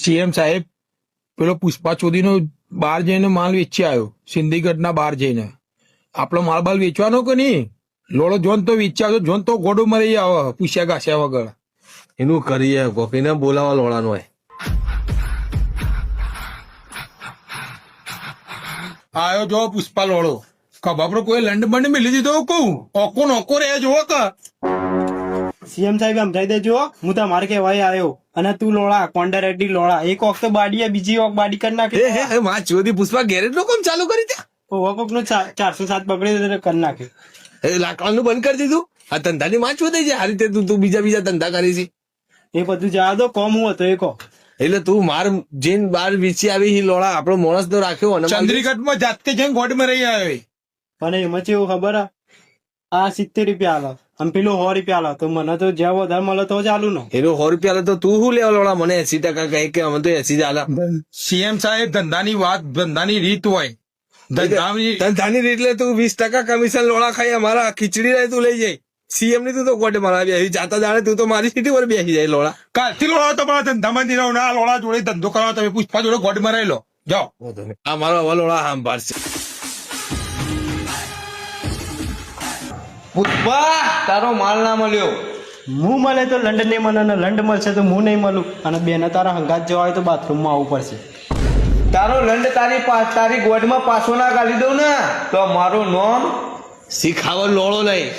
CM સાહેબ પેલો પુષ્પા ચોધરીનો બહાર જઈને માલ વેચી આવ્યો, સિંધીગઢના બહાર જઈને. આપણો માલ બાલ વેચવાનો કે નહીં? લોડો જોન તો વેચ્યા આવ્યો, જોન તો ગોડો મરી આવે પૂછ્યા ઘાસ્યા વગર. એનું કરીએ કોકીને બોલાવા લોડાનો હોય. આવ્યો જો પુષ્પા લોડો. ખબર પર કોઈ લંડ બંડ મેલી દીધો કહું. ઓકો નોકો રે જોવો કે સીએમ સાહેબ સમજાઈ દેજો, હું તમારે કહેવાય આવ્યો. અને તું લોડા કોંડા રેડ્ડી લોડા, એક વખત તો બાડી બીજી વખત બાડી કરી નાખે. માં ચોધી પુષ્પા ગેરેજ નું કામ ચાલુ કરી દે. વકોક નું 407 પકડી કરી નાખે. લાકડાનું બંધ કરી દીધું. આ ધંધાની માં ચોધી જાય. આ રીતે તું બીજા ધંધા કરી છે. એ બધું જવા દો, કોમ હું હતો એ કહો. એટલે તું માર જઈને બાર વીચી આવી લોડા આપણો માણસ તો રાખ્યો. અને ચંદ્રીગઢમાં જાતે જઈને ગોડમાં રહી આવ્યો. પણ એમાં કેવું ખબર આ 70 રૂપિયા આલો આમ પેલો 100 રૂપિયા આલો, તો મને તો જ્યાં વધારે મળે તો ચાલુ નો. એનો 100 રૂપિયા તો તું શું લેવા લોડા? મને 80% કહે કે અમે તો 80 જ આલા. સીએમ સાહેબ ધંધાની વાત, ધંધાની રીત હોય. ધંધાની રીત લે તું 20% કમિશન લોડા ખાઈ અમારા ખીચડી રહે તું લઈ જાય. સીએમ ની તું તો કોટે મારા બેસી જાતા જાણે તું તો મારી સીટી પર બેસી જાય લોડા. કાલથી લોડા તમારા ધંધામાં નહીં રહો. ના લોડા જોડે ધંધો કરવા તમે પુષ્પા જોડે ગોડમાં રહી લો. જાઓ. આ મારો હવે લોડા સાંભળશે. પુષ્પા તારો માલ ના મળ્યો. હું મળે તો લંડન નહીં મળે, અને લંડ મળશે તો હું નહીં મળું. અને બેને તારા હંગાત જવા હોય તો બાથરૂમમાં આવવું પડશે. તારો લંડ તારી ગોડમાં પાછો ના કાઢી દઉં ને તો મારું નામ શીખાવર લોડો નહીં.